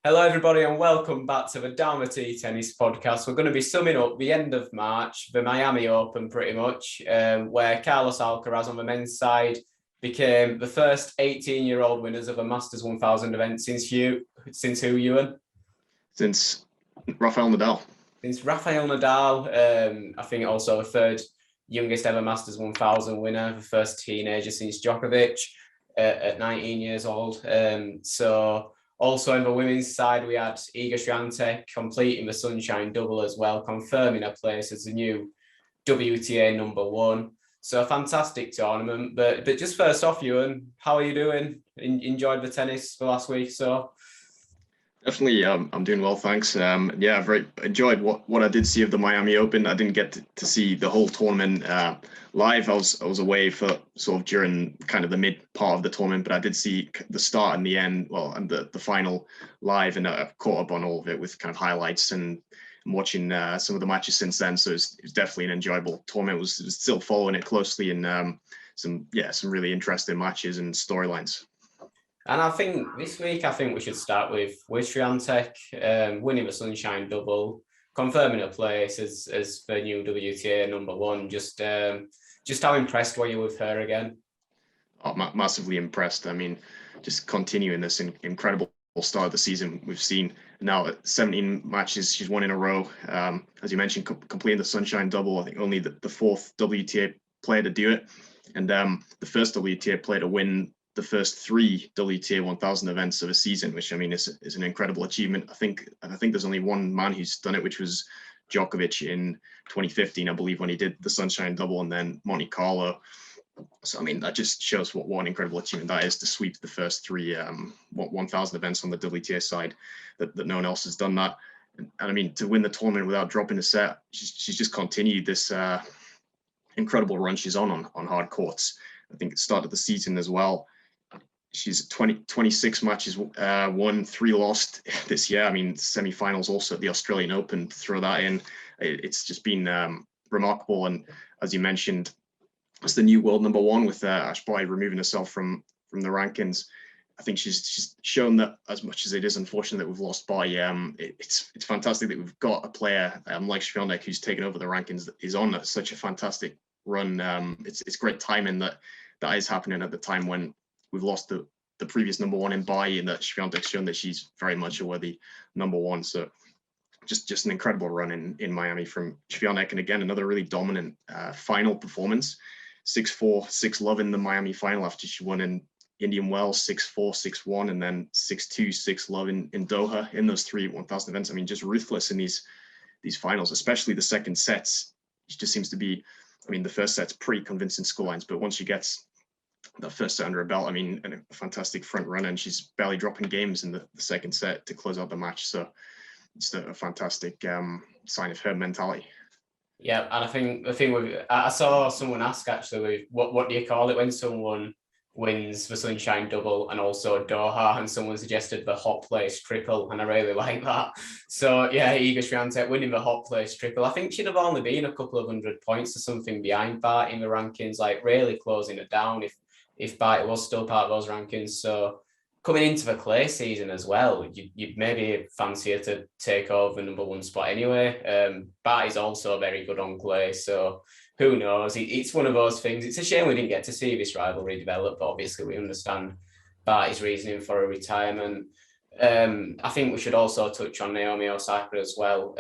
Hello, everybody, and welcome back to the Dalmatee Tennis Podcast. We're going to be summing up the end of March, the Miami Open, pretty much, where Carlos Alcaraz on the men's side became the first 18-year-old winners of a Masters 1000 event since who, Ewan? Since Rafael Nadal. Since Rafael Nadal. I think also the third youngest ever Masters 1000 winner, the first teenager since Djokovic at 19 years old. Also in the women's side, we had Iga Świątek completing the Sunshine Double as well, confirming her place as the new WTA number one. So a fantastic tournament. But just first off, Ewan, how are you doing? Enjoyed the tennis for last week? So definitely, I'm doing well, thanks. Yeah, very enjoyed what I did see of the Miami Open. I didn't get to see the whole tournament live. I was away for sort of during kind of the mid part of the tournament, but I did see the start and the end, and the final live, and I've caught up on all of it with kind of highlights and watching some of the matches since then. So it was definitely an enjoyable tournament. Was still following it closely, and some really interesting matches and storylines. And I think this week, we should start with Świątek winning the Sunshine Double, confirming her place as the new WTA number one. Just how impressed were you with her again? Oh, massively impressed. I mean, just continuing this incredible start of the season. We've seen now 17 matches she's won in a row. As you mentioned, completing the Sunshine Double. I think only the fourth WTA player to do it, and the first WTA player to win the first three WTA 1000 events of a season, which I mean is an incredible achievement. I think there's only one man who's done it, which was Djokovic in 2015, I believe, when he did the Sunshine Double and then Monte Carlo. So I mean that just shows what an incredible achievement that is, to sweep the first three 1000 events on the WTA side, that no one else has done that. And I mean, to win the tournament without dropping a set, she's just continued this incredible run she's on hard courts. I think it started the season as well. She's 26 matches won, 3 lost this year. I mean, semi-finals also at the Australian Open, throw that in. It's just been remarkable. And as you mentioned, it's the new world number one, with Ash Barty removing herself from the rankings. I think she's shown that, as much as it is unfortunate that we've lost Barty, it's fantastic that we've got a player like Świątek who's taken over the rankings, that is on such a fantastic run. It's great timing that is happening at the time when we've lost the previous number one in Barty, and that Świątek's shown that she's very much a worthy number one. So just an incredible run in Miami from Świątek. And again, another really dominant final performance. 6-4, 6-love in the Miami final after she won in Indian Wells, 6-4, 6-1, and then 6-2, 6-love in Doha in those 3 1000 events. I mean, just ruthless in these finals, especially the second sets. She just seems to be, I mean, the first set's pretty convincing scorelines, but once she gets the first set under her belt, I mean, and a fantastic front run, and she's barely dropping games in the second set to close out the match. So it's a fantastic sign of her mentality. Yeah, and I think the thing with, I saw someone ask actually, what do you call it when someone wins the Sunshine Double and also Doha, and someone suggested the hot place triple, and I really like that. So yeah, Iga Świątek winning the hot place triple. I think she'd have only been a couple of 100 points or something behind Barty in the rankings, like really closing it down if Barty was still part of those rankings. So coming into the clay season as well, you'd maybe fancy her to take over the number one spot anyway. Barty's also very good on clay, so who knows? It's one of those things. It's a shame we didn't get to see this rivalry develop, but obviously we understand Barty's reasoning for a retirement. I think we should also touch on Naomi Osaka as well.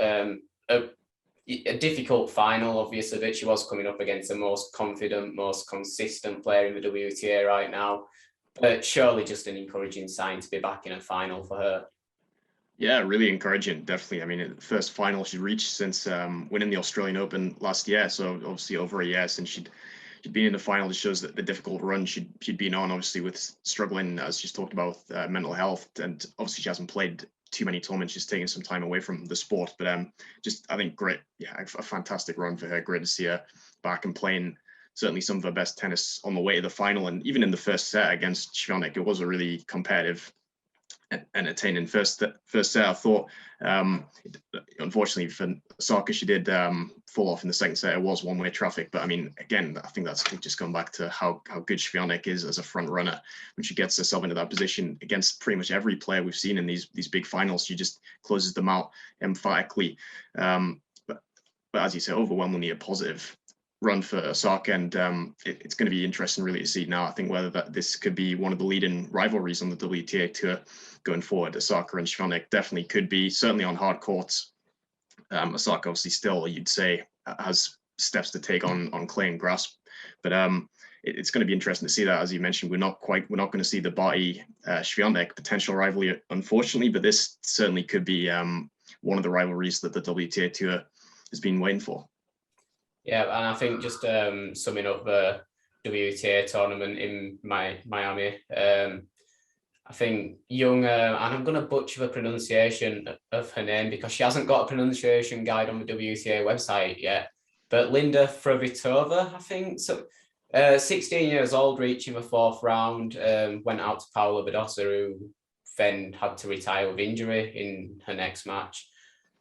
A difficult final, obviously, but she was coming up against the most confident, most consistent player in the WTA right now. But surely just an encouraging sign to be back in a final for her. Yeah, really encouraging, definitely. I mean, the first final she'd reached since winning the Australian Open last year. So obviously over a year since she'd been in the final. It shows that the difficult run she'd been on, obviously with struggling, as she's talked about, with mental health. And obviously she hasn't played too many tournaments. She's taken some time away from the sport. But just, I think, great. Yeah, a fantastic run for her. Great to see her back and playing certainly some of her best tennis on the way to the final. And even in the first set against Świątek, it was a really competitive entertaining first set. I thought, unfortunately for Osaka, she did fall off in the second set. It was one-way traffic, but I mean, again, I think that's just gone back to how good Świątek is as a front runner. When she gets herself into that position against pretty much every player we've seen in these big finals, she just closes them out emphatically. But as you say, overwhelmingly a positive run for Osaka, and it's going to be interesting really to see now, I think, whether this could be one of the leading rivalries on the WTA tour going forward. Osaka and Świątek definitely could be, certainly on hard courts. Osaka obviously still, you'd say, has steps to take on clay and grass, but it's going to be interesting to see that. As you mentioned, we're not going to see the Bertine Świątek potential rivalry, unfortunately, but this certainly could be one of the rivalries that the WTA tour has been waiting for. Yeah, and I think just summing up the WTA tournament in Miami, I think young, and I'm going to butcher the pronunciation of her name because she hasn't got a pronunciation guide on the WTA website yet, but Linda Fruhvirtova, I think. So, 16 years old, reaching the fourth round, went out to Paula Badosa, who then had to retire with injury in her next match.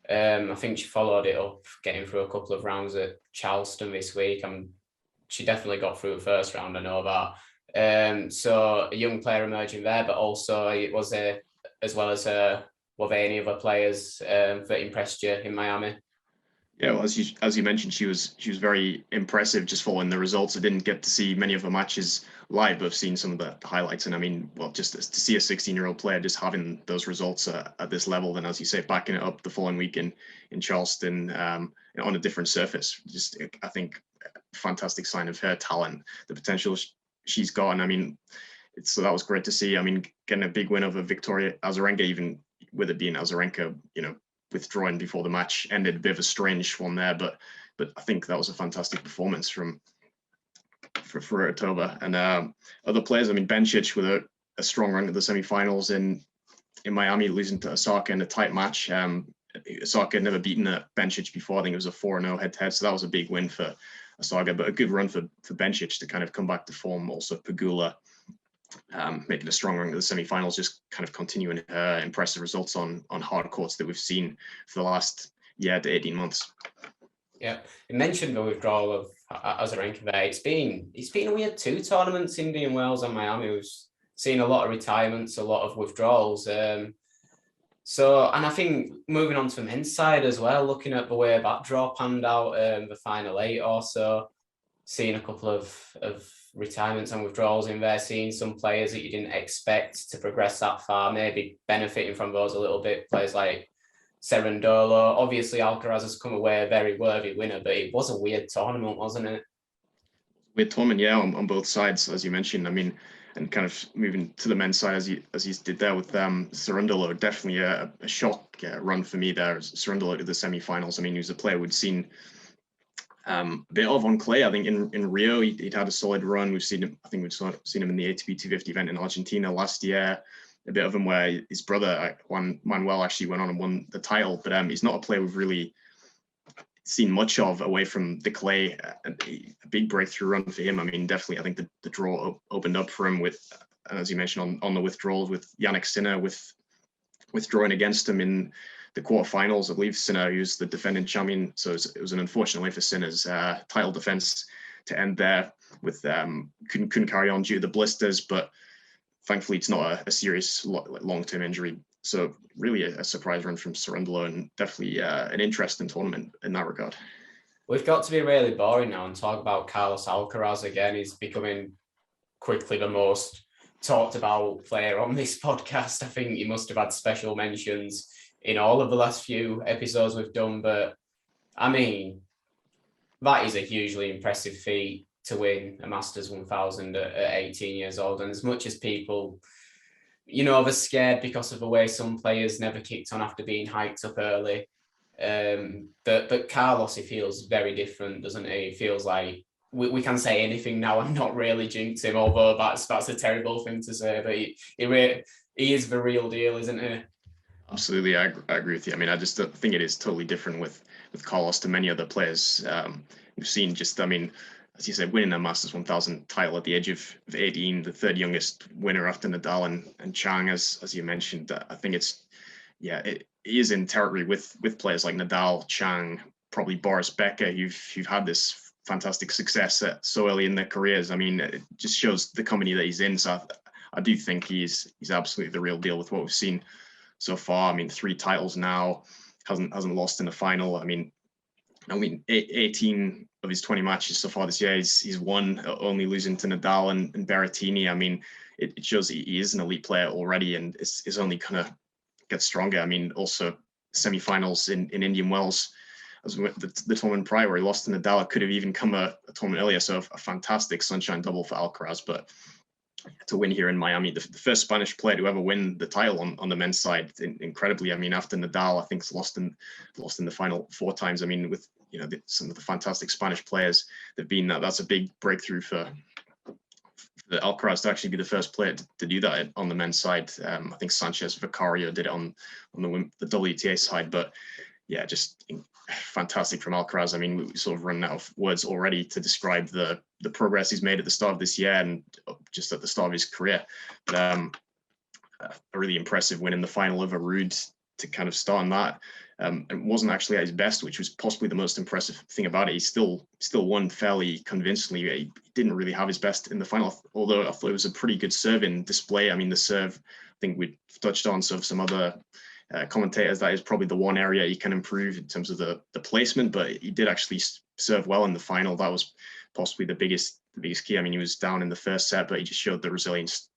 I think she followed it up, getting through a couple of rounds at Charleston this week. She definitely got through the first round, I know that. So a young player emerging there, but also it was as well as were there any other players that impressed you in Miami? Yeah, well, as you mentioned, she was very impressive just following the results. I didn't get to see many of her matches live, but I've seen some of the highlights. And I mean, well, just to see a 16-year-old player just having those results at this level, and as you say, backing it up the following week in Charleston on a different surface, just I think fantastic sign of her talent, the potential she's got. And I mean, so that was great to see. I mean, getting a big win over Victoria Azarenka, even with it being Azarenka, withdrawing before the match ended, a bit of a strange one there, but I think that was a fantastic performance for Fruhvirtova. And other players, I mean, Bencic with a strong run to the semi-finals in Miami, losing to Osaka in a tight match. Osaka had never beaten Bencic before. I think it was a 4-0 head-to-head, so that was a big win for Osaka, but a good run for Bencic to kind of come back to form. Also Pegula making a strong run to the semi-finals, just kind of continuing her impressive results on hard courts that we've seen for the last to 18 months. Yeah, you mentioned the withdrawal of Azarenka there. It's been a weird 2 tournaments, Indian Wells and Miami. We've seen a lot of retirements, a lot of withdrawals. So, and I think moving on to the men's side as well, looking at the way that draw panned out, the final 8 or so, seeing a couple of retirements and withdrawals in there, seeing some players that you didn't expect to progress that far, maybe benefiting from those a little bit. Players like Cerundolo. Obviously, Alcaraz has come away a very worthy winner, but it was a weird tournament, wasn't it? Weird tournament, yeah, on both sides, as you mentioned. I mean, and kind of moving to the men's side as he did there with Cerundolo, definitely a shock run for me there. Cerundolo to the semi-finals. I mean, he was a player we'd seen a bit of on clay. I think in Rio he'd had a solid run. We've seen him. I think we've seen him in the ATP 250 event in Argentina last year. A bit of him where his brother Juan Manuel actually went on and won the title, but he's not a player we've really seen much of away from the clay. A big breakthrough run for him. I mean, definitely, I think the draw opened up for him with, as you mentioned, on the withdrawals with Jannik Sinner withdrawing against him in the quarterfinals. I believe Sinner, who's the defending champion, so it was an unfortunate way for Sinner's title defense to end there. With couldn't carry on due to the blisters, but thankfully it's not a serious long-term injury. So really a surprise run from Cerundolo, and definitely an interesting tournament in that regard. We've got to be really boring now and talk about Carlos Alcaraz again. He's becoming quickly the most talked about player on this podcast. I think you must have had special mentions in all of the last few episodes we've done, but I mean, that is a hugely impressive feat to win a Masters 1000 at 18 years old. And as much as people, they're scared because of the way some players never kicked on after being hyped up early. But Carlos, he feels very different, doesn't he? He feels like we can say anything now and not really jinx him, although that's a terrible thing to say, but he is the real deal, isn't he? Absolutely, I agree with you. I mean, I just think it is totally different with Carlos to many other players we've seen. Just, I mean, as you said, winning a Masters 1000 title at the age of 18, the third youngest winner after Nadal and Chang, as you mentioned. I think it is in territory with players like Nadal, Chang, probably Boris Becker, who've had this fantastic success so early in their careers. I mean, it just shows the company that he's in. So I do think he's absolutely the real deal with what we've seen so far. I mean, 3 titles now, hasn't lost in the final. I mean, 18 of his 20 matches so far this year, he's won, only losing to Nadal and Berrettini. I mean, it shows that he is an elite player already, and it's only gonna get stronger. I mean, also semi-finals in Indian Wells, as the tournament prior where he lost to Nadal, it could have even come a tournament earlier. So a fantastic sunshine double for Alcaraz, but to win here in Miami, the first Spanish player to ever win the title on the men's side, incredibly. I mean, after Nadal, I think has lost in the final 4 times. I mean, with some of the fantastic Spanish players that've been, that's a big breakthrough for Alcaraz to actually be the first player to do that on the men's side. I think Sanchez Vicario did it on the WTA side, but yeah, just fantastic from Alcaraz. I mean, we sort of run out of words already to describe the progress he's made at the start of this year and just at the start of his career. But a really impressive win in the final over Ruud to kind of start on that. It wasn't actually at his best, which was possibly the most impressive thing about it. He still won fairly convincingly. He didn't really have his best in the final, although I thought it was a pretty good serving display. I mean, the serve, I think we touched on some other commentators, that is probably the one area he can improve in terms of the placement, but he did actually serve well in the final. That was possibly the biggest key. I mean, he was down in the first set, but he just showed the resilience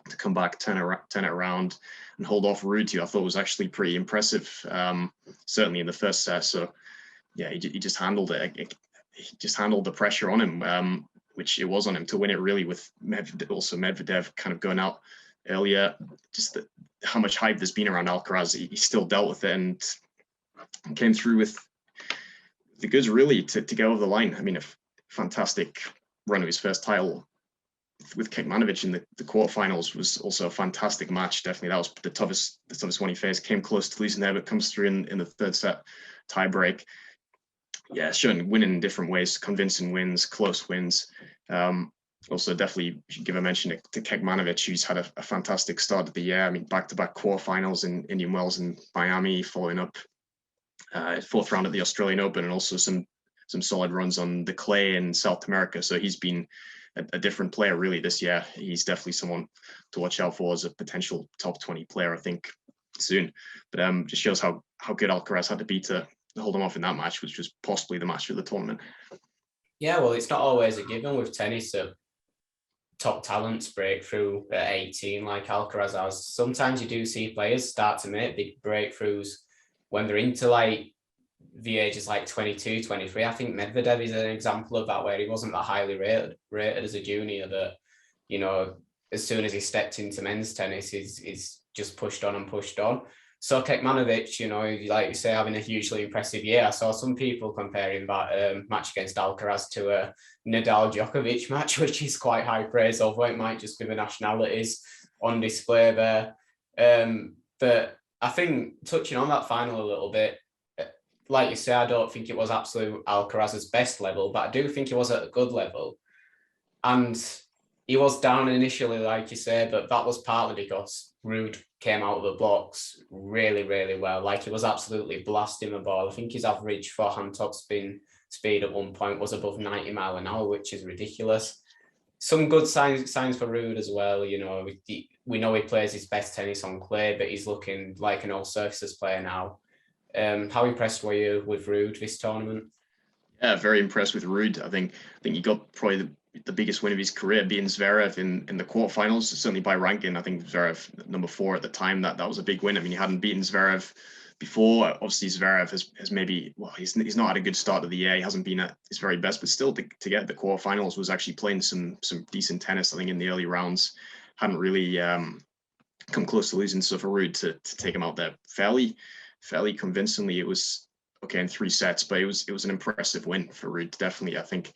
to come back, turn it around and hold off Ruud, who I thought was actually pretty impressive, certainly in the first set. So yeah, he just handled it. He just handled the pressure on him, which it was on him to win it, really, with Medvedev kind of going out earlier. Just how much hype there's been around Alcaraz, he still dealt with it and came through with the goods, really, to get over the line. I mean, a fantastic run of his first title with Kekmanovic in the quarterfinals was also a fantastic match. Definitely, that was the toughest one he faced. Came close to losing there, but comes through in the third set tiebreak. Yeah, showing winning in different ways, convincing wins, close wins. Also, definitely should give a mention to Kekmanovic, who's had a fantastic start of the year. I mean, back-to-back quarterfinals in Indian Wells and Miami, following up 4th round at the Australian Open, and also some solid runs on the clay in South America. So he's been a different player, really, this year. He's definitely someone to watch out for as a potential top 20 player, I think, soon. But just shows how good Alcaraz had to be to hold him off in that match, which was possibly the match of the tournament. Yeah, well, it's not always a given with tennis that top talents break through at 18 like Alcaraz has. Sometimes you do see players start to make big breakthroughs when they're into like the ages like 22, 23. I think Medvedev is an example of that, where he wasn't that highly rated as a junior, but as soon as he stepped into men's tennis, he's just pushed on and pushed on. So Kekmanovic, like you say, having a hugely impressive year. I saw some people comparing that match against Alcaraz to a Nadal-Djokovic match, which is quite high praise, although it might just be the nationalities on display there. But I think, touching on that final a little bit, like you say, I don't think it was absolute Alcaraz's best level, but I do think he was at a good level. And he was down initially, like you say, but that was partly because Ruud came out of the blocks really, really well. Like, he was absolutely blasting the ball. I think his average forehand topspin speed at one point was above 90 mile an hour, which is ridiculous. Some good signs for Ruud as well. We know he plays his best tennis on clay, but he's looking like an all-surfaces player now. How impressed were you with Ruud this tournament? Yeah, very impressed with Ruud. I think he got probably the biggest win of his career, beating Zverev in the quarterfinals, certainly by ranking. I think Zverev number 4 at the time. That was a big win. I mean, he hadn't beaten Zverev before. Obviously, Zverev has maybe, well, he's not had a good start of the year. He hasn't been at his very best, but still to get the quarterfinals was actually playing some decent tennis. I think in the early rounds, hadn't really come close to losing. So for Ruud to take him out there fairly convincingly, it was okay in 3 sets, but it was an impressive win for Ruud. Definitely, I think,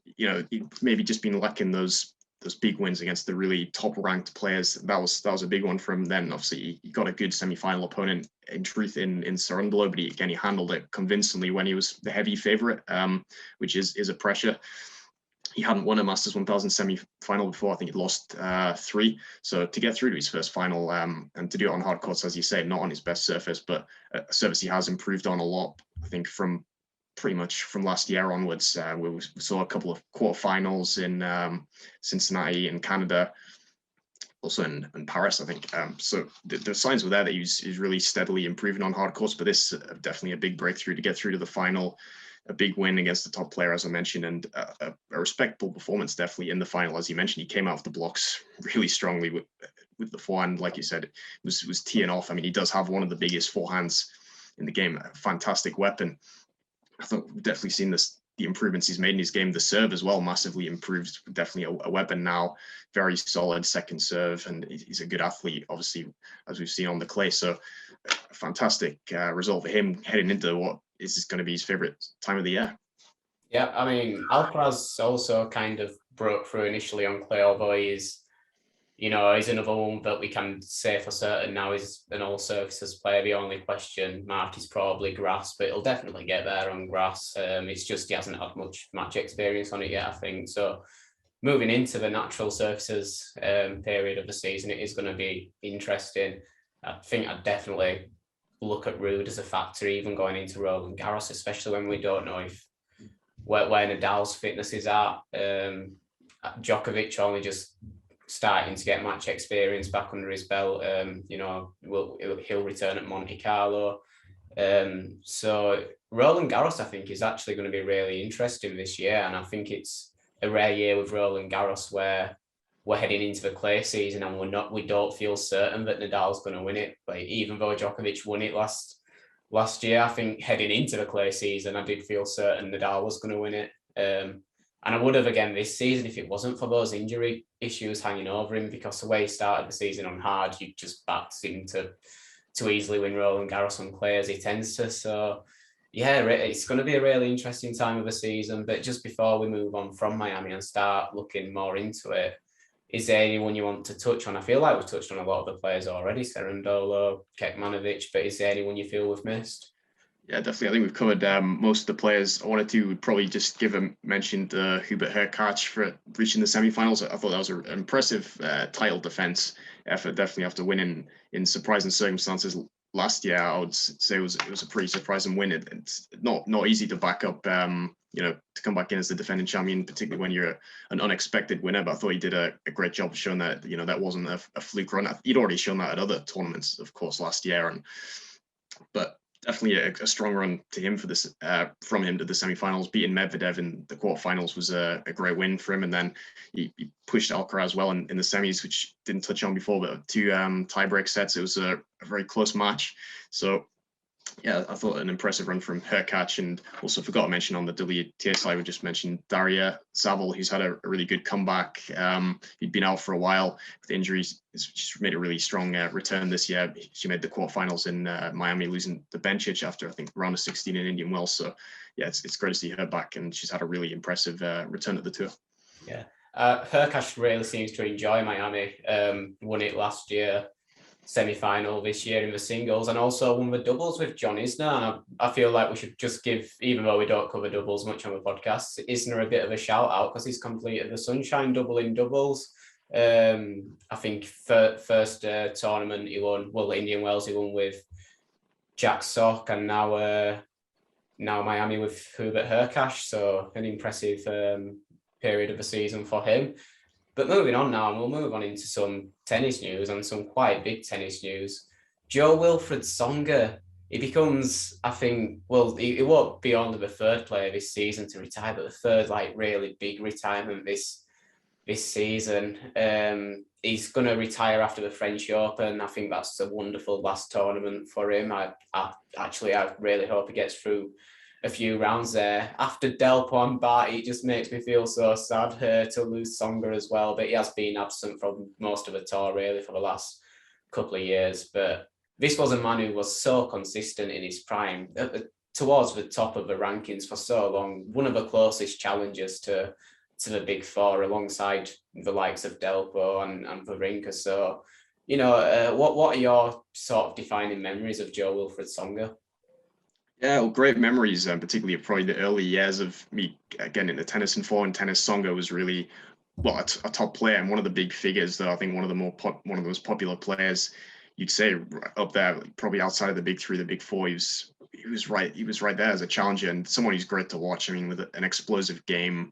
he maybe just been lacking those big wins against the really top ranked players. That was a big one for him. Then obviously he got a good semi-final opponent in truth in Cerundolo, but he handled it convincingly when he was the heavy favorite, which is a pressure. he hadn't won a Masters 1000 semi-final before. I think he'd lost 3. So to get through to his first final and to do it on hard courts, as you say, not on his best surface, but a surface he has improved on a lot. I think from pretty much from last year onwards, we saw a couple of quarterfinals in Cincinnati and Canada, also in Paris, I think. So the signs were there that he's really steadily improving on hard courts, but this definitely a big breakthrough to get through to the final, a big win against the top player, as I mentioned, and a respectable performance definitely in the final. As you mentioned, he came out of the blocks really strongly with the forehand. Like you said, it was teeing off. I mean, he does have one of the biggest forehands in the game, a fantastic weapon. I thought we've definitely seen the improvements he's made in his game. The serve as well, massively improved. Definitely a weapon now. Very solid second serve, and he's a good athlete, obviously, as we've seen on the clay. So a fantastic result for him heading into what is going to be his favorite time of the year. Yeah, I mean, Alcaraz also kind of broke through initially on clay, although he's another one that we can say for certain now is an all surfaces player. The only question mark is probably grass, but he'll definitely get there on grass. It's just he hasn't had much match experience on it yet, I think. So moving into the natural surfaces period of the season, it is going to be interesting. I think I'd definitely look at Ruud as a factor, even going into Roland Garros, especially when we don't know where Nadal's fitness is at. Djokovic only just starting to get match experience back under his belt. He'll return at Monte Carlo. So Roland Garros, I think, is actually going to be really interesting this year, and I think it's a rare year with Roland Garros where we're heading into the clay season and we don't feel certain that Nadal's going to win it. Like, even though Djokovic won it last year, I think heading into the clay season, I did feel certain Nadal was going to win it. And I would have again this season if it wasn't for those injury issues hanging over him, because the way he started the season on hard, you just backed him to easily win Roland Garros on clay, as he tends to. So yeah, it's going to be a really interesting time of the season. But just before we move on from Miami and start looking more into it, is there anyone you want to touch on? I feel like we've touched on a lot of the players already, Cerundolo, Kekmanovic, but is there anyone you feel we've missed? Yeah, definitely. I think we've covered most of the players. I wanted to probably just give a mention to Hubert Hurkacz for reaching the semifinals. I thought that was an impressive title defense effort, definitely after winning in surprising circumstances last year. I would say it was a pretty surprising win. It's not easy to back up, to come back in as the defending champion, particularly when you're an unexpected winner. But I thought he did a great job showing that, that wasn't a fluke run. He'd already shown that at other tournaments, of course, last year. But definitely a strong run to him for this, from him to the semifinals. Beating Medvedev in the quarterfinals was a great win for him, and then he pushed Alcaraz well in the semis, which didn't touch on before, but 2 tiebreak sets. It was a very close match. So yeah, I thought an impressive run from Hurkacz, and also forgot to mention on the WTA side, we just mentioned Daria Saville, who's had a really good comeback. He'd been out for a while with injuries. She's made a really strong return this year. She made the quarterfinals in Miami, losing to Bencic after, I think, round of 16 in Indian Wells. So yeah, it's great to see her back, and she's had a really impressive return at the tour. Yeah, Hurkacz really seems to enjoy Miami. Won it last year, semi-final this year in the singles, and also won the doubles with John Isner. And I feel like we should just give, even though we don't cover doubles much on the podcast, Isner a bit of a shout out because he's completed the Sunshine double in doubles. I think first tournament he won, Indian Wells he won with Jack Sock, and now Miami with Hubert Hurkacz. So an impressive period of the season for him. But moving on now, and we'll move on into some tennis news, and some quite big tennis news. Jo-Wilfried Tsonga, he becomes, I think, he won't be only the 3rd player this season to retire, but the 3rd really big retirement this season. He's going to retire after the French Open. I think that's a wonderful last tournament for him. I really hope he gets through a few rounds there. After Delpo and Barty, it just makes me feel so sad to lose Tsonga as well. But he has been absent from most of the tour really for the last couple of years. But this was a man who was so consistent in his prime, towards the top of the rankings for so long. One of the closest challengers to the big 4, alongside the likes of Delpo and Wawrinka. So, what are your sort of defining memories of Jo-Wilfried Tsonga? Yeah, well, great memories, particularly of probably the early years of me getting into tennis and foreign tennis. Songa was really, well, a top player and one of the big figures, though. I think one of the most popular players, you'd say up there, probably outside of the big three, the big four. He was right there as a challenger and someone who's great to watch. I mean, with an explosive game,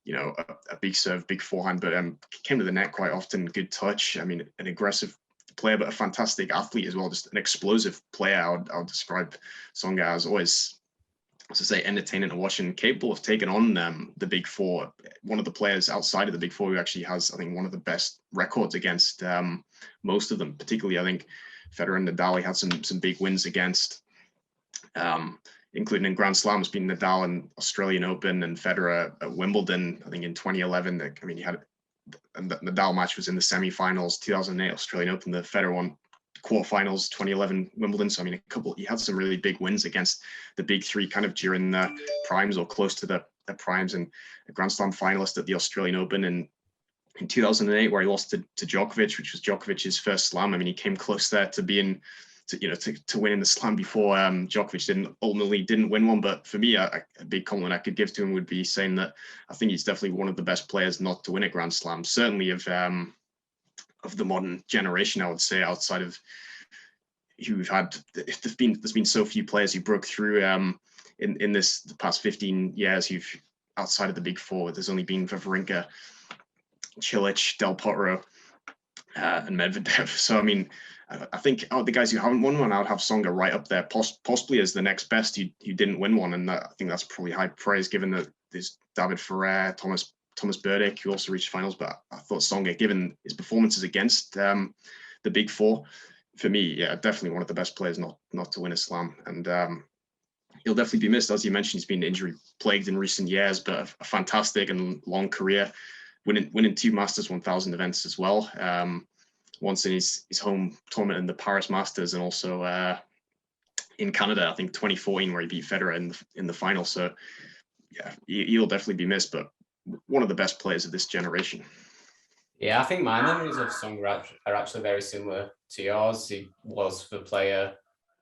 a big serve, big forehand, but came to the net quite often. Good touch. I mean, an aggressive player, but a fantastic athlete as well. Just an explosive player. I would describe Songa as always, as I say, entertaining to watch and capable of taking on the big four. One of the players outside of the big four who actually has, I think, one of the best records against most of them. Particularly, I think Federer and Nadal, he had some big wins against. Including in Grand Slams, being Nadal in Australian Open and Federer at Wimbledon, I think in 2011. I mean, he had the Nadal match was in the semi-finals, 2008 Australian Open, the Federer one quarterfinals, 2011 Wimbledon. So I mean, he had some really big wins against the big three, kind of during the primes or close to the primes, and a Grand Slam finalist at the Australian Open in 2008, where he lost to Djokovic, which was Djokovic's first slam. I mean, he came close there to being to winning the slam before Djokovic ultimately didn't win one. But for me, a big compliment I could give to him would be saying that I think he's definitely one of the best players not to win a Grand Slam, certainly of the modern generation. I would say, outside of who we've had, there's been so few players who broke through in the past 15 years who've outside of the big four. There's only been Wawrinka, Cilic, Del Potro, and Medvedev. So I mean, I think the guys who haven't won one, I would have Songa right up there, possibly as the next best who didn't win one, and I think that's probably high praise given that there's David Ferrer, Thomas Berdych, who also reached finals. But I thought Songa, given his performances against the big four, for me, yeah, definitely one of the best players not to win a slam, and he'll definitely be missed. As you mentioned, he's been injury plagued in recent years, but a fantastic and long career, winning 2 Masters 1000 events as well. Once in his home tournament in the Paris Masters, and also in Canada, I think 2014, where he beat Federer in the final. So yeah, he'll definitely be missed, but one of the best players of this generation. Yeah, I think my memories of Songa are actually very similar to yours. He was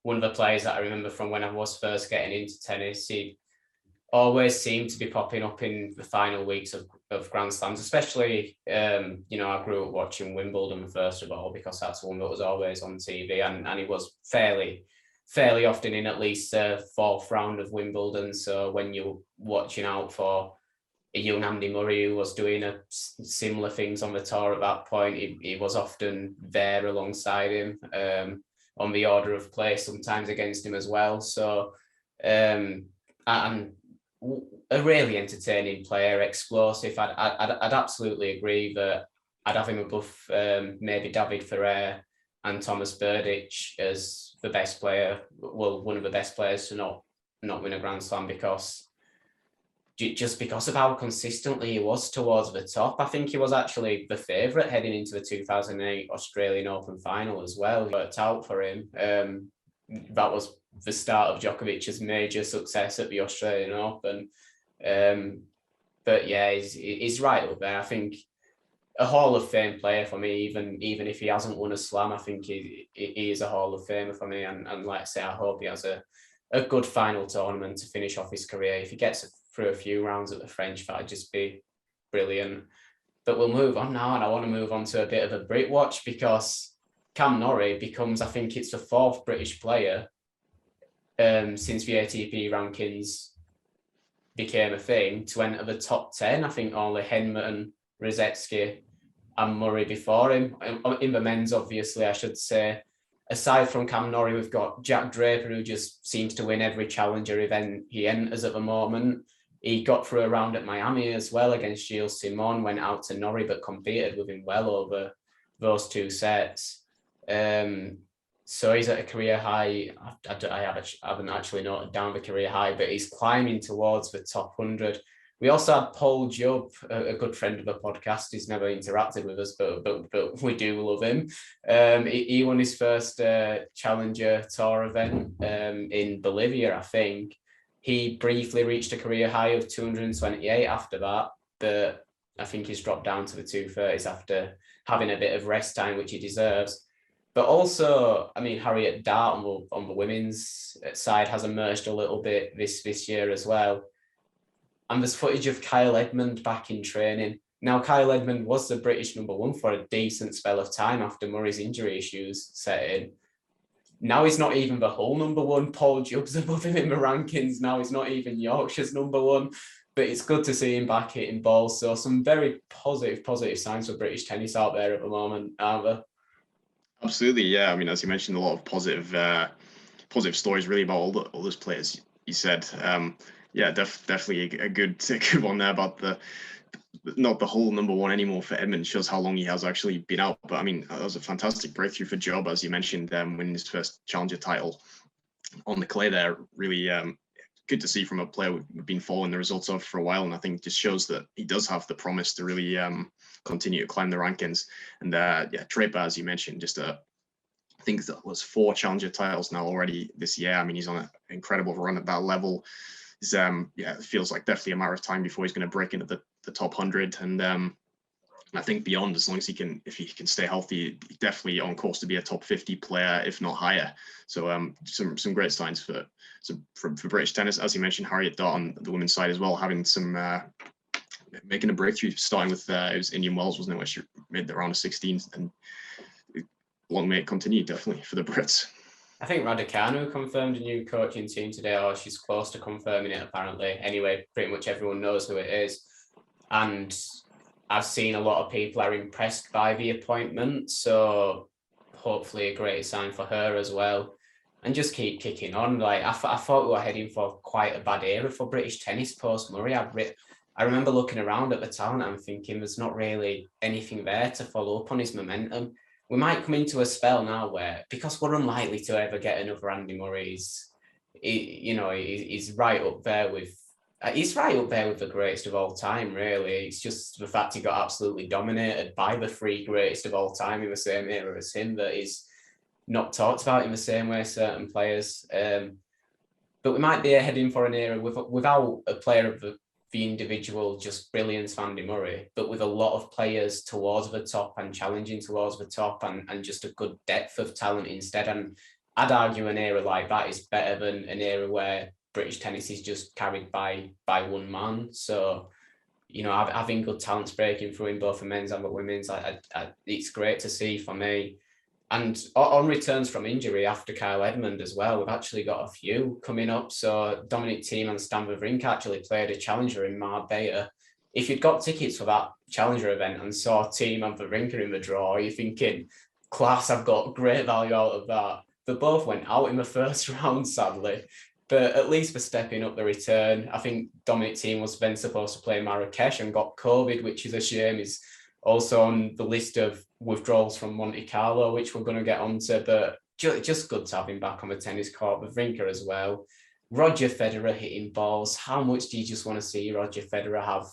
one of the players that I remember from when I was first getting into tennis. He always seemed to be popping up in the final weeks of Grand Slams, especially, I grew up watching Wimbledon first of all, because that's one that was always on TV, and he was fairly often in at least the 4th round of Wimbledon. So when you're watching out for a young Andy Murray who was doing similar things on the tour at that point, he was often there alongside him, on the order of play, sometimes against him as well. So, and a really entertaining player, explosive. I'd absolutely agree that I'd have him above maybe David Ferrer and Thomas Berdych as the best player, well, one of the best players to not win a Grand Slam, because of how consistently he was towards the top. I think he was actually the favourite heading into the 2008 Australian Open final as well. It worked out for him. That was the start of Djokovic's major success at the Australian Open. But yeah, he's right up there. I think a Hall of Fame player for me, even if he hasn't won a slam. I think he is a Hall of Famer for me. And like I say, I hope he has a good final tournament to finish off his career. If he gets through a few rounds at the French, that'd just be brilliant. But we'll move on now, and I want to move on to a bit of a Brit watch, because Cam Norrie becomes, I think it's the 4th British player since the ATP rankings became a thing to enter the top 10. I think only Henman, Rosetsky and Murray before him. In the men's, obviously, I should say. Aside from Cam Norrie, we've got Jack Draper, who just seems to win every challenger event he enters at the moment. He got through a round at Miami as well against Gilles Simon, went out to Norrie, but competed with him well over those 2 sets. So he's at a career high. I haven't actually noted down the career high, but he's climbing towards the top 100. We also had Paul Jubb, a good friend of the podcast. He's never interacted with us, but we do love him. He won his first Challenger Tour event in Bolivia, I think. He briefly reached a career high of 228 after that, but I think he's dropped down to the 230s after having a bit of rest time, which he deserves. But also, I mean, Harriet Dart on the women's side has emerged a little bit this year as well. And there's footage of Kyle Edmund back in training. Now, Kyle Edmund was the British number one for a decent spell of time after Murray's injury issues set in. Now he's not even the whole number one. Paul Jubb's above him in the rankings. Now he's not even Yorkshire's number one. But it's good to see him back hitting balls. So some very positive signs for British tennis out there at the moment, aren't there? Absolutely, yeah. I mean, as you mentioned, a lot of positive stories really about all those players you said. Yeah, definitely a good one there about not the whole number one anymore for Edmund. Shows how long he has actually been out. But I mean, that was a fantastic breakthrough for Job, as you mentioned, winning his first challenger title on the clay there. Really good to see from a player we've been following the results of for a while, and I think just shows that he does have the promise to really continue to climb the rankings. And yeah, Draper, as you mentioned, just I think that was 4 challenger titles now already this year. I mean, he's on an incredible run at that level. It's, yeah, it feels like definitely a matter of time before he's going to break into the top 100. And I think beyond, as long as if he can stay healthy, definitely on course to be a top 50 player, if not higher. So some great signs for British tennis. As you mentioned, Harriet Dart on the women's side as well, having some making a breakthrough, starting with it was Indian Wells, wasn't it, where she made the round of 16, and long may it continue, definitely, for the Brits. I think Raducanu confirmed a new coaching team today, or she's close to confirming it apparently. Anyway, pretty much everyone knows who it is. And I've seen a lot of people are impressed by the appointment, so hopefully a great sign for her as well. And just keep kicking on. Like I thought we were heading for quite a bad era for British tennis post Murray. I remember looking around at the talent and thinking there's not really anything there to follow up on his momentum. We might come into a spell now where, because we're unlikely to ever get another Andy Murray, he's right up there with the greatest of all time, really. It's just the fact he got absolutely dominated by the 3 greatest of all time in the same era as him that is not talked about in the same way as certain players. But we might be heading for an era without a player of the individual just brilliance of Andy Murray, but with a lot of players towards the top and challenging towards the top and just a good depth of talent instead. And I'd argue an era like that is better than an era where British tennis is just carried by one man. So, having good talents breaking through in both the men's and the women's, it's great to see for me. And on returns from injury after Kyle Edmund as well, we've actually got a few coming up. So Dominic Thiem and Stan Wawrinka actually played a challenger in Marbella. If you'd got tickets for that challenger event and saw Thiem and Wawrinka in the draw, you're thinking, class, I've got great value out of that. They both went out in the first round, sadly. But at least for stepping up the return. I think Dominic Thiem was then supposed to play Marrakesh and got COVID, which is a shame. He's also on the list of withdrawals from Monte Carlo, which we're going to get onto, but just good to have him back on the tennis court. With Wawrinka as well. Roger Federer hitting balls. How much do you just want to see Roger Federer have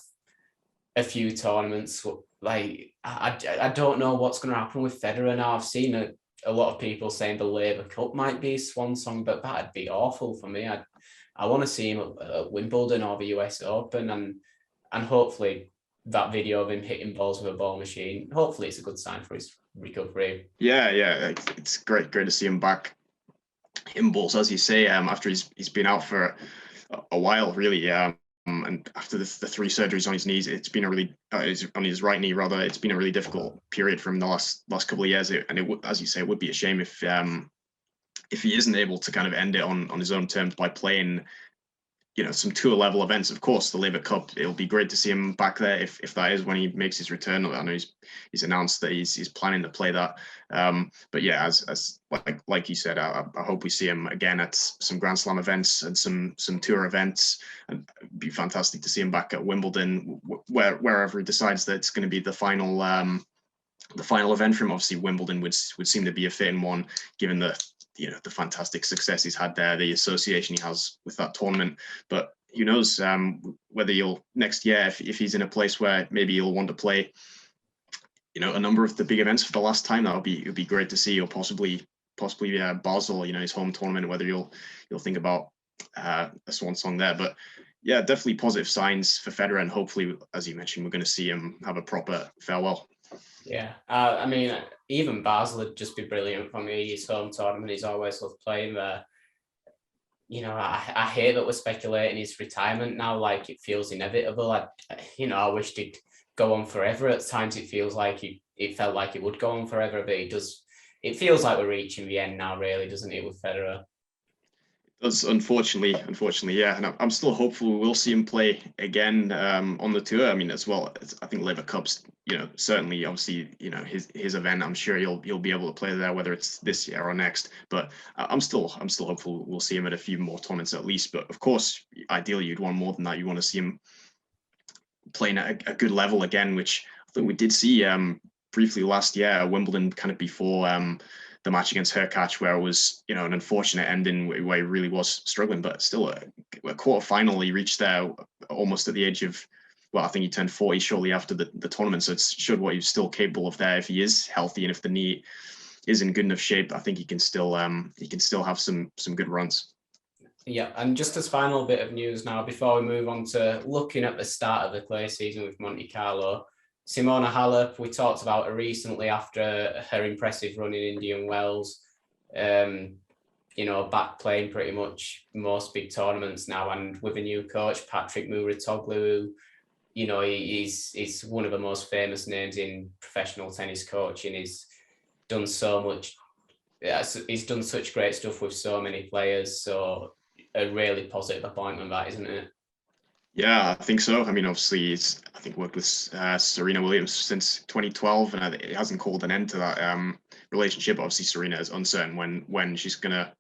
a few tournaments? Like, I don't know what's going to happen with Federer now. I've seen a lot of people saying the Labour Cup might be his swan song, but that'd be awful for me. I want to see him at Wimbledon or the US Open, and hopefully that video of him hitting balls with a ball machine, hopefully it's a good sign for his recovery. Yeah, it's great to see him back hitting balls, as you say, after he's been out for a while, really. And after the 3 surgeries on his knees, it's been on his right knee rather. It's been a really difficult period for him the last couple of years, and it would, as you say, it would be a shame if he isn't able to kind of end it on his own terms by playing, some tour level events. Of course, the Labour Cup, it'll be great to see him back there if that is when he makes his return. I know he's announced that he's planning to play that. But yeah, as like you said, I hope we see him again at some Grand Slam events and some tour events. And it'd be fantastic to see him back at Wimbledon, wherever he decides that it's going to be the final event for him. Obviously, Wimbledon would seem to be a fitting one, given the fantastic success he's had there, the association he has with that tournament. But who knows whether next year, if he's in a place where maybe he'll want to play, a number of the big events for the last time, it'd be great to see, or possibly Basel, his home tournament, whether you'll think about a swan song there. But yeah, definitely positive signs for Federer, and hopefully, as you mentioned, we're going to see him have a proper farewell. Yeah, I mean, even Basel would just be brilliant for me. His home tournament, he's always loved playing there. You know, I hate that we're speculating his retirement now. Like, it feels inevitable. I wished he'd go on forever. At times, it feels like it felt like it would go on forever, but it does. It feels like we're reaching the end now, really, doesn't it, with Federer? That's unfortunately, yeah. And I'm still hopeful we'll see him play again on the tour. I mean, as well, I think Laver Cup's, certainly, obviously, his event. I'm sure he'll be able to play there, whether it's this year or next. But I'm still hopeful we'll see him at a few more tournaments at least. But of course, ideally, you'd want more than that. You want to see him playing at a good level again, which I think we did see briefly last year at Wimbledon, kind of before the match against Hurkacz, where it was, an unfortunate ending where he really was struggling, but still a quarter final. He reached there almost at the age of, well, I think he turned 40 shortly after the tournament. So it showed what he was still capable of there if he is healthy and if the knee is in good enough shape. I think he can still have some good runs. Yeah, and just as final bit of news now, before we move on to looking at the start of the clay season with Monte Carlo, Simona Halep, we talked about her recently after her impressive run in Indian Wells, back playing pretty much most big tournaments now, and with a new coach, Patrick Muratoglu, he's one of the most famous names in professional tennis coaching. He's done so much. He's done such great stuff with so many players. So a really positive appointment, that, isn't it? Yeah, I think so. I mean, obviously, he's worked with Serena Williams since 2012, and it hasn't called an end to that relationship. Obviously, Serena is uncertain when she's gonna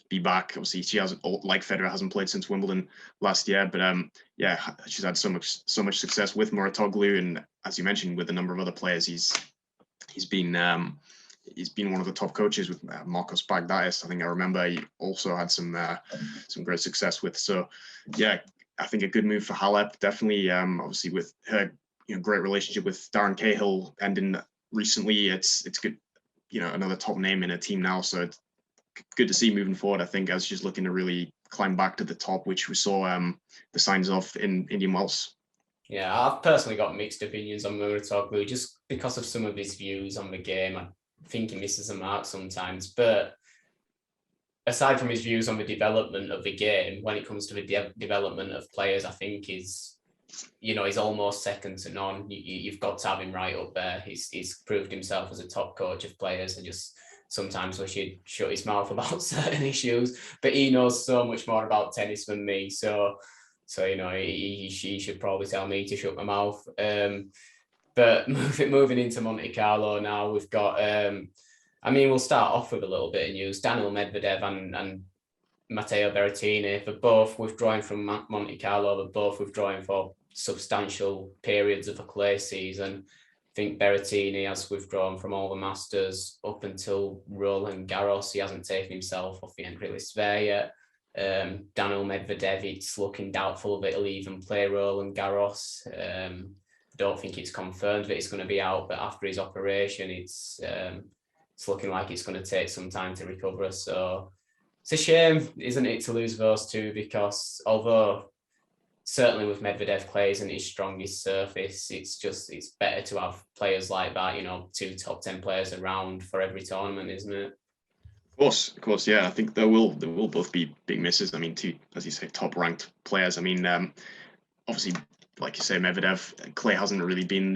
be back. Obviously, she hasn't, like Federer, hasn't played since Wimbledon last year. But she's had so much success with Muratoglu, and as you mentioned, with a number of other players, he's been one of the top coaches with Marcos Bagdatis. I think I remember he also had some great success with. So, yeah, I think a good move for Halep. Definitely, obviously with her great relationship with Darren Cahill ending recently, it's good. Another top name in a team now. So it's good to see moving forward. I think as she's looking to really climb back to the top, which we saw the signs of in Indian Wells. Yeah, I've personally got mixed opinions on Muratoglu just because of some of his views on the game. I think he misses a mark sometimes, but aside from his views on the development of the game, when it comes to the development of players, I think he's almost second to none. You've got to have him right up there. He's proved himself as a top coach of players, and just sometimes wish he'd shut his mouth about certain issues, but he knows so much more about tennis than me. So he should probably tell me to shut my mouth. But moving into Monte Carlo now, we've got, we'll start off with a little bit of news. Daniil Medvedev and Matteo Bertine, they're both withdrawing from Monte Carlo. They're both withdrawing for substantial periods of a clay season. I think Bertine has withdrawn from all the Masters up until Roland Garros. He hasn't taken himself off the entry list there yet. Daniil Medvedev, it's looking doubtful that he'll even play Roland Garros. Don't think it's confirmed that he's going to be out, but after his operation, it's looking like it's going to take some time to recover. So it's a shame, isn't it, to lose those two, because although certainly with Medvedev, clay isn't his strongest surface, it's better to have players like that, two top 10 players around for every tournament, isn't it? Of course, yeah. I think there will both be big misses. I mean, two, as you say, top ranked players. I mean, obviously, like you say, Medvedev, clay hasn't really been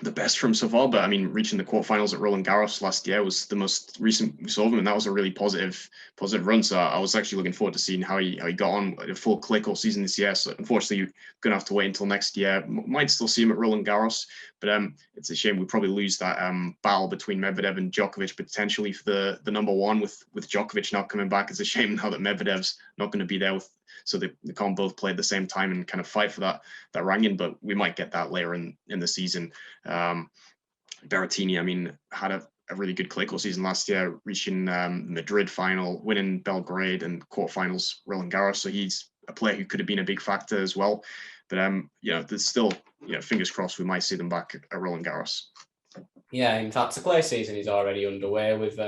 the best from so far, but I mean, reaching the quarterfinals at Roland Garros last year was the most recent we saw of him, and that was a really positive run. So I was actually looking forward to seeing how he got on a full clay court season this year. So unfortunately, you're gonna have to wait until next year. Might still see him at Roland Garros, but it's a shame we probably lose that battle between Medvedev and Djokovic potentially for the number one with Djokovic not coming back. It's a shame now that Medvedev's not going to be there so they can't both play at the same time and kind of fight for that ranking, but we might get that later in the season. Berrettini, I mean, had a really good clay court season last year, reaching Madrid final, winning Belgrade and quarterfinals Roland Garros. So he's a player who could have been a big factor as well. But there's still, fingers crossed we might see them back at Roland Garros. Yeah, in fact, the clay season is already underway with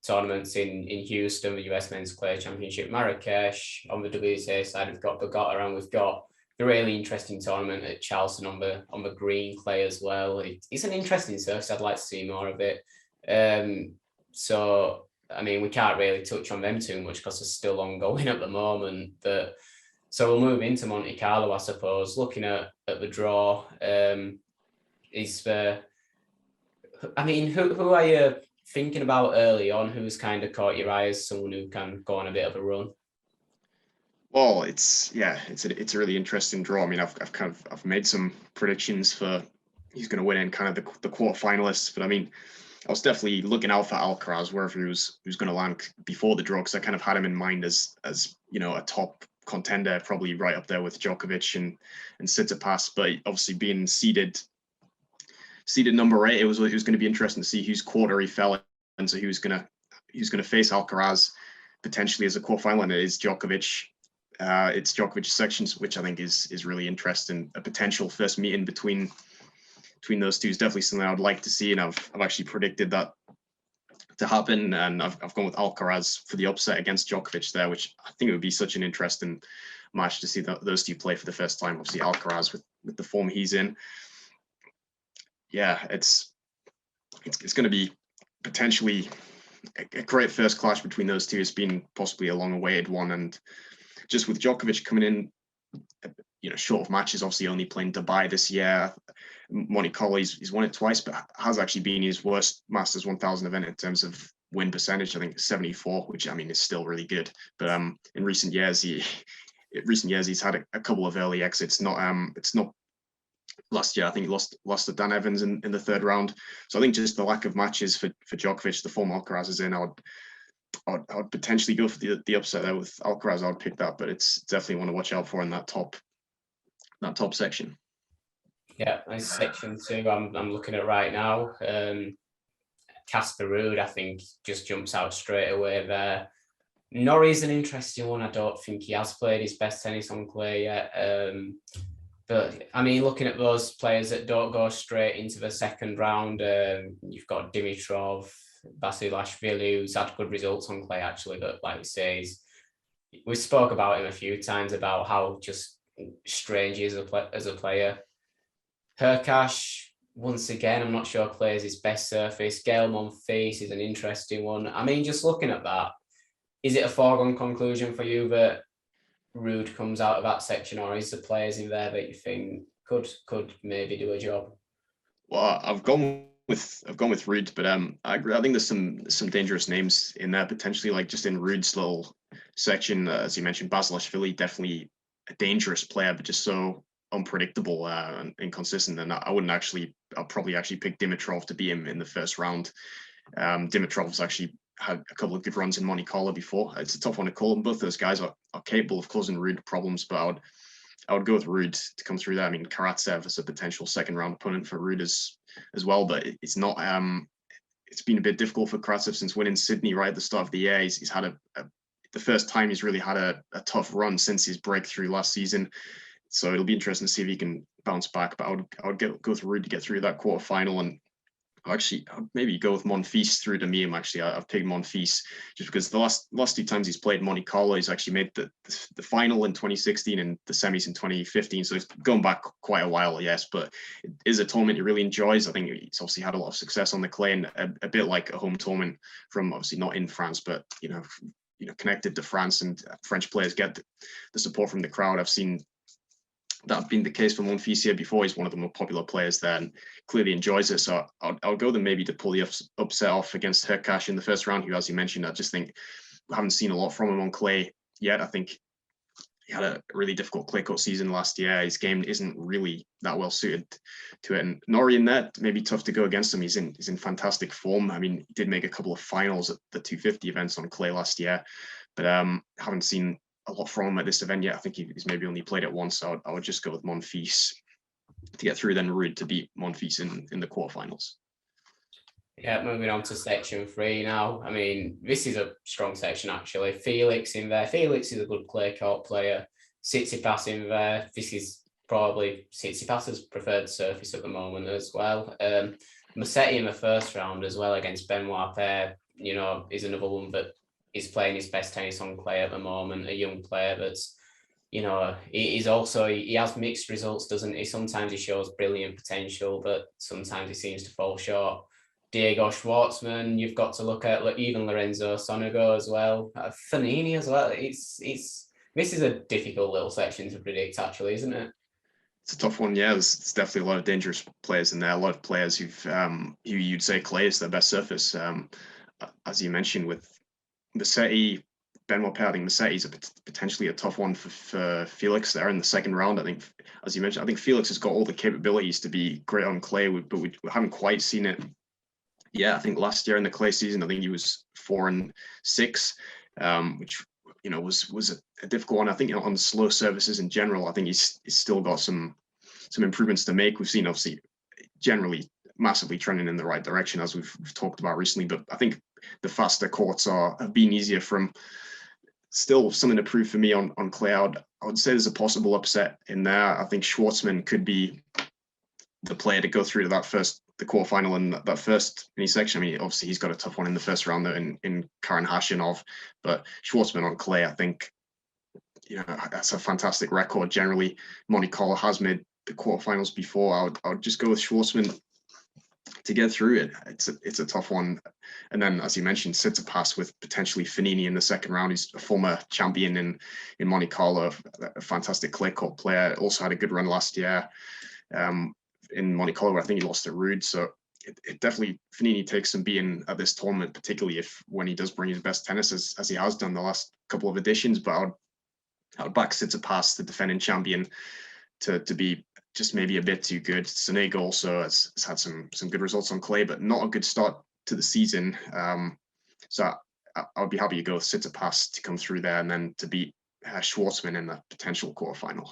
tournaments in Houston, the US Men's Clay Championship, Marrakesh. On the WTA side, we've got Bogota, and we've got a really interesting tournament at Charleston on the green clay as well. It's an interesting surface. I'd like to see more of it. So I mean, we can't really touch on them too much because they're still ongoing at the moment. So we'll move into Monte Carlo, I suppose. Looking at the draw, who are you thinking about early on? Who's kind of caught your eye as someone who can go on a bit of a run? Well, it's a really interesting draw. I mean, I've made some predictions for who's going to win in kind of the quarterfinalists, but I mean, I was definitely looking out for Alcaraz wherever he was going to land before the draw, because I kind of had him in mind as a top contender, probably right up there with Djokovic and Tsitsipas. But obviously being seeded number 8, it was going to be interesting to see whose quarter he fell in. So he was going to face Alcaraz potentially as a quarterfinal, and it is Djokovic. It's Djokovic's sections, which I think is really interesting. A potential first meeting between those two is definitely something I would like to see, and I've actually predicted that to happen, and I've gone with Alcaraz for the upset against Djokovic there, which I think it would be such an interesting match to see those two play for the first time. Obviously, Alcaraz with the form he's in. Yeah, it's going to be potentially a great first clash between those two. It's been possibly a long-awaited one, and just with Djokovic coming in, short of matches, obviously only playing Dubai this year. Monte Carlo, he's won it twice, but has actually been his worst Masters 1000 event in terms of win percentage. I think 74, which I mean is still really good. But in recent years, he's had a couple of early exits. It's not last year. I think he lost to Dan Evans in the third round. So I think just the lack of matches for Djokovic, the form Alcaraz is in, I would potentially go for the upset there with Alcaraz. I would pick that, but it's definitely one to watch out for in that top section. Yeah, nice section 2. I'm looking at right now. Casper Ruud, I think, just jumps out straight away there. Norrie's an interesting one. I don't think he has played his best tennis on clay yet. But I mean, looking at those players that don't go straight into the second round, you've got Dimitrov, Basilashvili, who's had good results on clay actually, but like we say, we spoke about him a few times about how just strange he is as a player. Hurkacz, once again, I'm not sure plays his best surface. Gael Monfils is an interesting one. I mean, just looking at that, is it a foregone conclusion for you that Ruud comes out of that section, or is there players in there that you think could maybe do a job? Well, I've gone with Ruud, but I think there's some dangerous names in there potentially, like just in Ruud's little section, as you mentioned, Basilashvili, definitely a dangerous player, but just so unpredictable and inconsistent. And I'll probably actually pick Dimitrov to beat him in the first round. Dimitrov's actually had a couple of good runs in Monte Carlo before. It's a tough one to call, and both those guys are capable of causing Ruud problems, but I would go with Ruud to come through that. I mean, Karatsev is a potential second round opponent for Ruud as well, but it's not. It's been a bit difficult for Karatsev since winning Sydney right at the start of the year. He's had the first time he's really had a tough run since his breakthrough last season. So it'll be interesting to see if he can bounce back. But I would go with Ruud to get through that quarterfinal, and I'd maybe go with Monfils through to Miem. Actually, I've picked Monfils just because the last 2 times he's played Monte Carlo, he's actually made the final in 2016 and the semis in 2015. So it's going back quite a while, yes, but it is a tournament he really enjoys. I think he's obviously had a lot of success on the clay, and a bit like a home tournament from obviously not in France, but connected to France, and French players get the support from the crowd. I've seen that being the case for Monfils here before. He's one of the more popular players there and clearly enjoys it. So I'll go then maybe to pull the upset off against Hurkacz in the first round, who, as you mentioned, I just think we haven't seen a lot from him on clay yet. I think he had a really difficult clay court season last year. His game isn't really that well suited to it. And Norrie in that, maybe tough to go against him. He's in fantastic form. I mean, he did make a couple of finals at the 250 events on clay last year, but haven't seen a lot from him at this event yet. I think he's maybe only played it once, so I would just go with Monfils to get through, then Ruud to beat Monfils in the quarterfinals. Yeah, moving on to section 3 now. I mean, this is a strong section actually. Felix in there. Felix is a good clay court player. Tsitsipas in there. This is probably Tsitsipas's preferred surface at the moment as well. Musetti in the first round as well against Benoit Paire, is another one that is playing his best tennis on clay at the moment, a young player that's you know, he's also, he has mixed results, doesn't he? Sometimes he shows brilliant potential, but sometimes he seems to fall short. Diego Schwartzman, you've got to look at even Lorenzo Sonego as well. Fanini as well. This is a difficult little section to predict, actually, isn't it? It's a tough one, yeah. There's definitely a lot of dangerous players in there. A lot of players who you'd say clay is their best surface. As you mentioned with Musetti, Benoit Paire, I think Musetti's potentially a tough one for Felix there in the second round. I think, as you mentioned, I think Felix has got all the capabilities to be great on clay, but we haven't quite seen it. Yeah, I think last year in the clay season, I think he was 4-6, which was a difficult one. I think on the slow services in general, I think he's still got some improvements to make. We've seen obviously generally massively trending in the right direction as we've talked about recently, but I think the faster courts have been easier from. Still something to prove for me on clay. I would say there's a possible upset in there. I think Schwartzman could be the player to go through to the quarterfinal in that first mini section. I mean, obviously he's got a tough one in the first round in Kieran Khachanov, but Schwartzman on clay, I think, that's a fantastic record. Generally, Monte Carlo has made the quarterfinals before. I would just go with Schwartzman to get through it. It's a tough one. And then, as you mentioned, Tsitsipas with potentially Fanini in the second round. He's a former champion in Monte Carlo, a fantastic clay court player. Also had a good run last year in Monte Carlo, where I think he lost to Ruud. So it definitely, Fanini takes some beating at this tournament, particularly when he does bring his best tennis as he has done the last couple of editions. But I would back Tsitsipas, the defending champion, to be just maybe a bit too good. Sonego also has had some good results on clay, but not a good start to the season. So I would be happy to go with Tsitsipas to come through there and then to beat Schwartzman in the potential quarterfinal.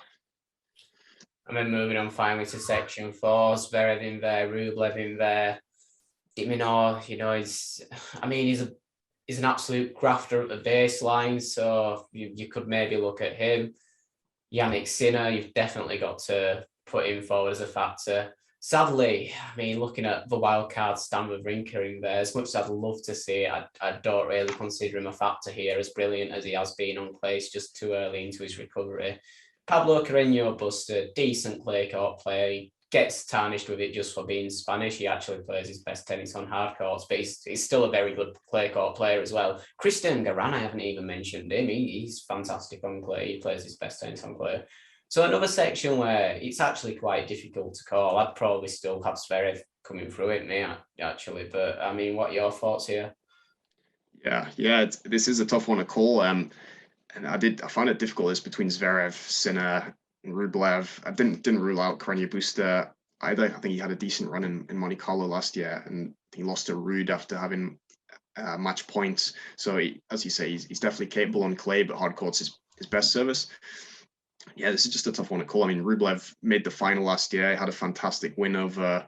And then moving on finally to section 4, Zverev in there, Rublev in there. De Minaur, he's an absolute grafter at the baseline, so you could maybe look at him. Yannick Sinner, you've definitely got to put him forward as a factor. Sadly, I mean, looking at the wildcard Stan Wawrinka in there, as much as I'd love to see it, I don't really consider him a factor here, as brilliant as he has been on clay. It's just too early into his recovery. Pablo Carreño Busta, decent clay court player. He gets tarnished with it just for being Spanish. He actually plays his best tennis on hard courts, but he's still a very good clay court player as well. Cristian Garin, I haven't even mentioned him. He's fantastic on clay. He plays his best tennis on clay. So another section where it's actually quite difficult to call. I'd probably still have Zverev coming through it, me, actually. But I mean, what are your thoughts here? Yeah, this is a tough one to call. And I found it difficult. It's between Zverev, Sinner, and Rublev. I didn't rule out Carreño Busta either. I think he had a decent run in Monte Carlo last year, and he lost to Ruud after having match points. So as you say, he's definitely capable on clay, but hard courts is his best service. Yeah, this is just a tough one to call. I mean, Rublev made the final last year. He had a fantastic win over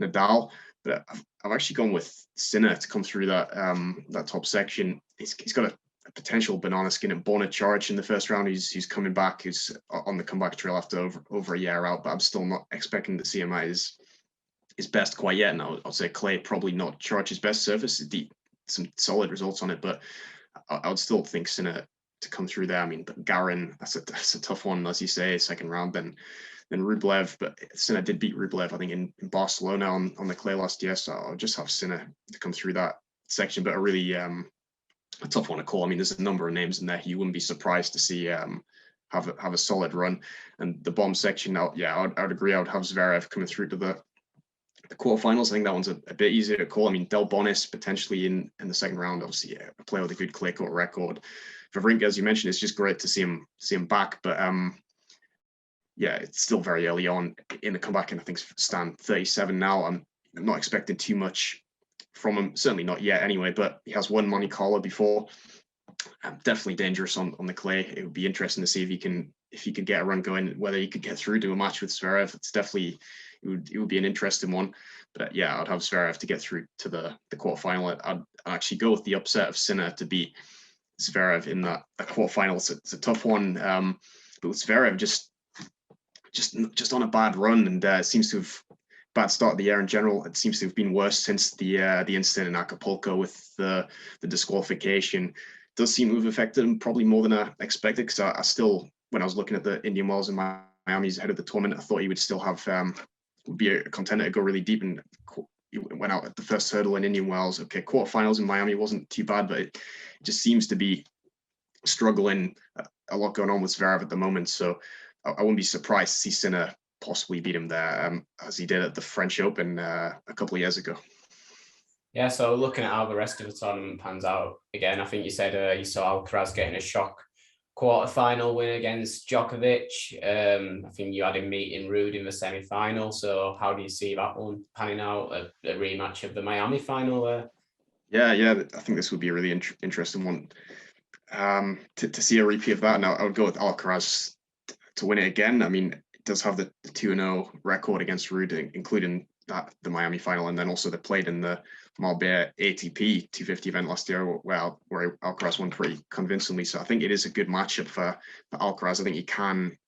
Nadal, but I've actually gone with Sinner to come through that top section. He's got a potential banana skin and Bona Charge in the first round. He's coming back. He's on the comeback trail after over a year out, but I'm still not expecting to see him at his best quite yet. And I'll say clay probably not Charge's best surface. Some solid results on it, but I would still think Sinner to come through there. I mean, but Garin, that's a tough one, as you say, second round. Then Rublev, but Sinner did beat Rublev, I think, in Barcelona on the clay last year. So I'll just have Sinner to come through that section. But a really a tough one to call. I mean, there's a number of names in there you wouldn't be surprised to see have a solid run. And the bomb section, I would agree. I would have Zverev coming through to the quarterfinals. I think that one's a bit easier to call. I mean, Del Bonis potentially in the second round, obviously a player with a good clay court record. Wawrinka, as you mentioned, it's just great to see him back. But it's still very early on in the comeback, and I think Stan 37 now. I'm not expecting too much from him, certainly not yet anyway, but he has won Monte Carlo before. Definitely dangerous on the clay. It would be interesting to see if he could get a run going, whether he could get through to a match with Zverev. It's definitely, it would be an interesting one. But I'd have Zverev to get through to the quarterfinal. I'd actually go with the upset of Sinner to beat Zverev in that quarterfinal. It's a tough one. But with Zverev just on a bad run, and seems to have bad start of the year in general. It seems to have been worse since the incident in Acapulco with the disqualification. It does seem to have affected him probably more than I expected, because I still when I was looking at the Indian Wells and Miami's ahead of the tournament, I thought he would still have would be a contender to go really deep, and he went out at the first hurdle in Indian Wells. Okay, quarterfinals in Miami wasn't too bad, but it just seems to be struggling. A lot going on with Zverev at the moment, so I wouldn't be surprised to see Sinner possibly beat him there, as he did at the French Open a couple of years ago. Yeah, so looking at how the rest of the tournament pans out, again, I think you said you saw Alcaraz getting a shock quarterfinal win against Djokovic. I think you had him meeting Ruud in the semi-final. So how do you see that one panning out? A rematch of the Miami final there? Yeah, I think this would be a really interesting one. To see a repeat of that, and I would go with Alcaraz to win it again. I mean, it does have the 2-0 record against Ruud, including the Miami final, and then also they played in the Marbella ATP 250 event last year, where Alcaraz won pretty convincingly. So I think it is a good matchup for Alcaraz. I think he can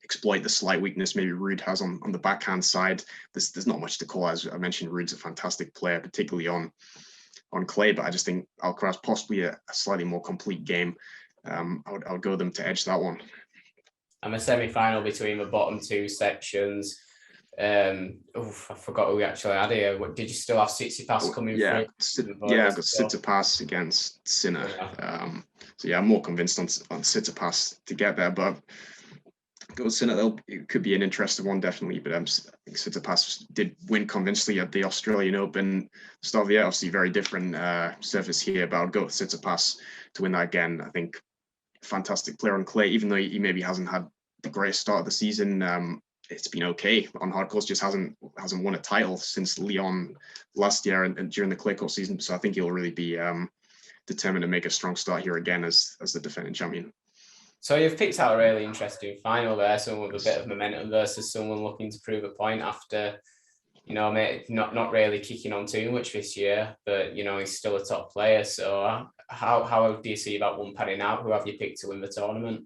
exploit the slight weakness maybe Ruud has on the backhand side. There's not much to call. As I mentioned, Ruud's a fantastic player, particularly on clay, but I just think Alcaraz possibly a slightly more complete game. I would go them to edge that one. And the semi-final between the bottom two sections. I forgot who we actually had here. Did you still have Tsitsipas coming through? I've got Tsitsipas against Sinner. Yeah. I'm more convinced on Tsitsipas to get there, but go with Sinner. It could be an interesting one, definitely. But I think Tsitsipas did win convincingly at the Australian Open start of the year. Obviously, very different surface here, but I'll go with Tsitsipas to win that again. I think fantastic player on clay, even though he maybe hasn't had the greatest start of the season. It's been okay on hard courts, just hasn't won a title since Lyon last year and during the clay court season. So I think he'll really be determined to make a strong start here again as the defending champion. So you've picked out a really interesting final there, someone with a bit of momentum versus someone looking to prove a point after, not really kicking on too much this year, but he's still a top player. So how do you see that one panning out? Who have you picked to win the tournament?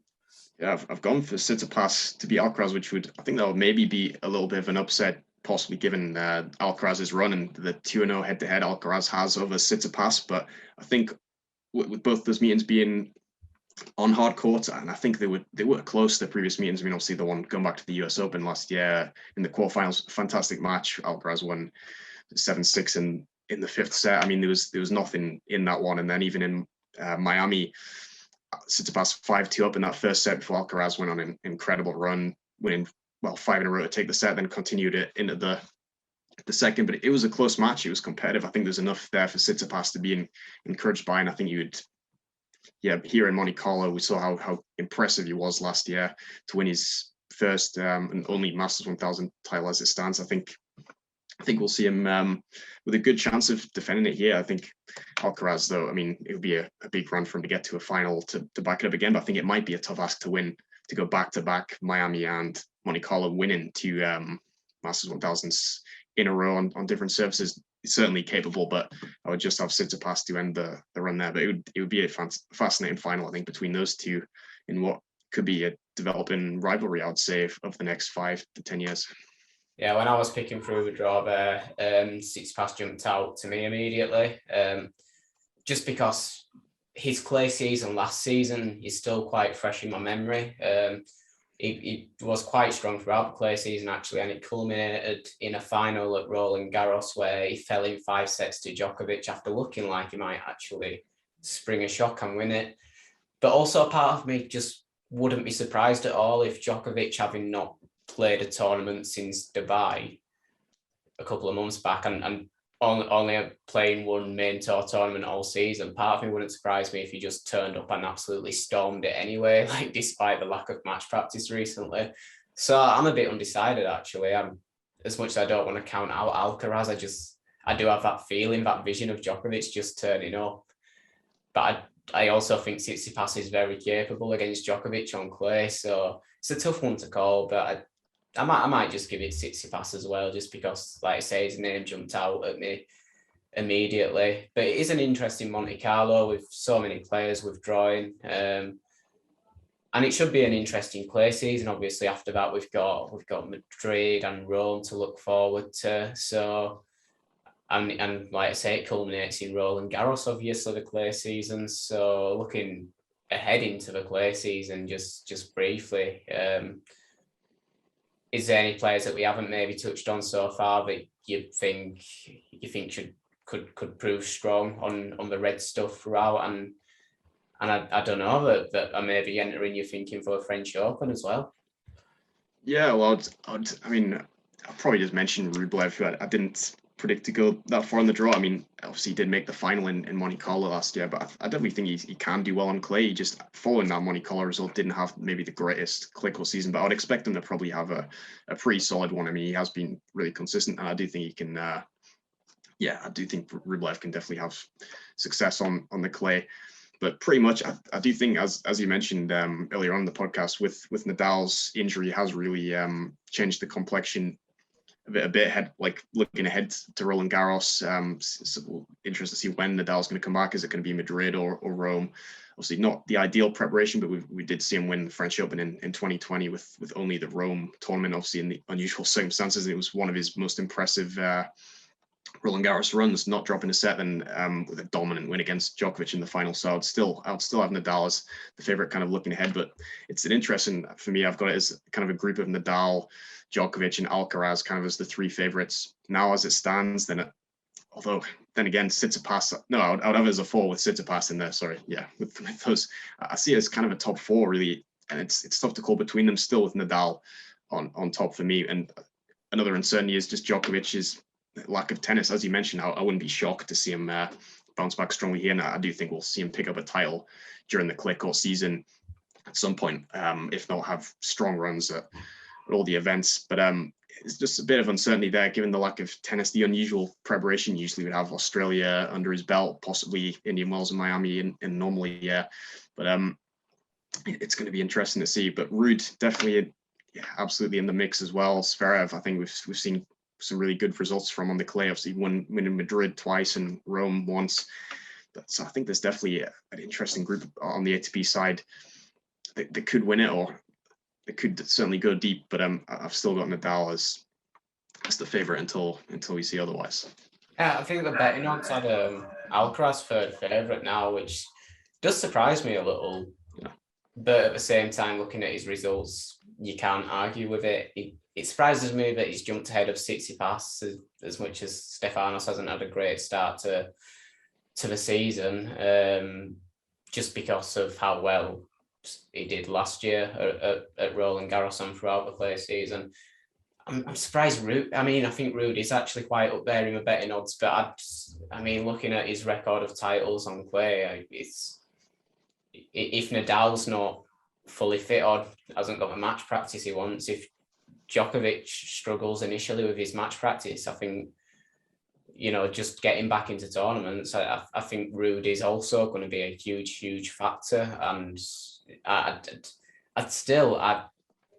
Yeah, I've gone for Tsitsipas to beat Alcaraz, which I think that would maybe be a little bit of an upset, possibly given Alcaraz's run and the 2-0 head-to-head Alcaraz has over Tsitsipas. But I think with both those meetings being on hard court, and I think they were close to the previous meetings. I mean, obviously the one going back to the US Open last year in the quarterfinals, fantastic match. Alcaraz won 7-6 in the fifth set. I mean, there was nothing in that one, and then even in Miami, Tsitsipas 5-2 up in that first set before Alcaraz went on an incredible run, winning 5 in a row to take the set, then continued it into the second. But it was a close match. It was competitive. I think there's enough there for Tsitsipas to be encouraged by, and I think here in Monte Carlo, we saw how impressive he was last year to win his first and only Masters 1000 title as it stands. I think we'll see him with a good chance of defending it here. I think Alcaraz, though, I mean, it would be a big run for him to get to a final to back it up again. But I think it might be a tough ask to go back-to-back Miami and Monte Carlo winning two Masters 1000s in a row on different surfaces. It's certainly capable, but I would just have Tsitsipas to end the run there. But it would be a fascinating final, I think, between those two in what could be a developing rivalry, I would say, of the next 5 to 10 years. Yeah, when I was picking through the draw there, Tsitsipas jumped out to me immediately, just because his clay season last season is still quite fresh in my memory. He was quite strong throughout the clay season, actually, and it culminated in a final at Roland Garros where he fell in 5 sets to Djokovic after looking like he might actually spring a shock and win it. But also part of me just wouldn't be surprised at all if Djokovic, having not played a tournament since Dubai a couple of months back and only playing one main tour tournament all season, part of me wouldn't surprise me if he just turned up and absolutely stormed it anyway, like despite the lack of match practice recently. So I'm a bit undecided, actually. As much as I don't want to count out Alcaraz, I do have that feeling, that vision of Djokovic just turning up. But I also think Tsitsipas is very capable against Djokovic on clay, so it's a tough one to call, but I might just give it Tsitsipas as well, just because, like I say, his name jumped out at me immediately. But it is an interesting Monte Carlo with so many players withdrawing. And it should be an interesting clay season. Obviously, after that, we've got Madrid and Rome to look forward to. So, and like I say, it culminates in Roland Garros, obviously, the clay season. So looking ahead into the clay season, just briefly, is there any players that we haven't maybe touched on so far that you think could prove strong on the red stuff route, and I don't know, that are maybe entering your thinking for the French Open as well? Yeah, well, I mean, I'll probably just mention Rublev, who I didn't predict to go that far in the draw. I mean, obviously he did make the final in Monte Carlo last year, but I definitely think he can do well on clay. He just, following that Monte Carlo result, didn't have maybe the greatest clay court season, but I would expect him to probably have a pretty solid one. I mean, he has been really consistent, and I do think he can, I do think Rublev can definitely have success on the clay. But pretty much, I do think, as you mentioned earlier on in the podcast, with Nadal's injury has really changed the complexion a bit. Like looking ahead to Roland Garros, so interested to see when Nadal's going to come back. Is it going to be Madrid or Rome? Obviously, not the ideal preparation, but we did see him win the French Open in 2020 with only the Rome tournament. Obviously, in the unusual circumstances, it was one of his most impressive Roland Garros runs, not dropping a set, and with a dominant win against Djokovic in the final. So I'd still have Nadal as the favorite, kind of looking ahead. But it's an interesting, for me, I've got it as kind of a group of Nadal, Djokovic, and Alcaraz kind of as the three favorites. Now, as it stands, then again, Tsitsipas, no, I would have it as a four with Tsitsipas in there. Sorry, yeah, with those, I see it as kind of a top four really, and it's tough to call between them still, with Nadal on top for me. And another uncertainty is just Djokovic's lack of tennis. As you mentioned, I wouldn't be shocked to see him bounce back strongly here, and I do think we'll see him pick up a title during the clay court season at some point, if not have strong runs at all the events. But it's just a bit of uncertainty there, given the lack of tennis, the unusual preparation. Usually would have Australia under his belt, possibly Indian Wells and Miami, and normally, yeah. But it's going to be interesting to see. But Ruud definitely, absolutely in the mix as well. Zverev, I think we've seen some really good results from on the clay. Obviously, winning Madrid twice and Rome once. So I think there's definitely an interesting group on the ATP side that could win it, or it could certainly go deep. But I've still got Nadal as the favorite until we see otherwise. Yeah, I think the betting odds had Alcaraz third favorite now, which does surprise me a little. Yeah. But at the same time, looking at his results, you can't argue with it. It surprises me that he's jumped ahead of Tsitsipas as much as Stefanos hasn't had a great start to the season, just because of how well he did last year at Roland Garros and throughout the clay season. I'm surprised Ruud. I mean, I think Ruud is actually quite up there in the betting odds, but I mean, looking at his record of titles on clay, if Nadal's not fully fit or hasn't got the match practice he wants, if Djokovic struggles initially with his match practice, I think, just getting back into tournaments, I think Ruud is also going to be a huge factor. And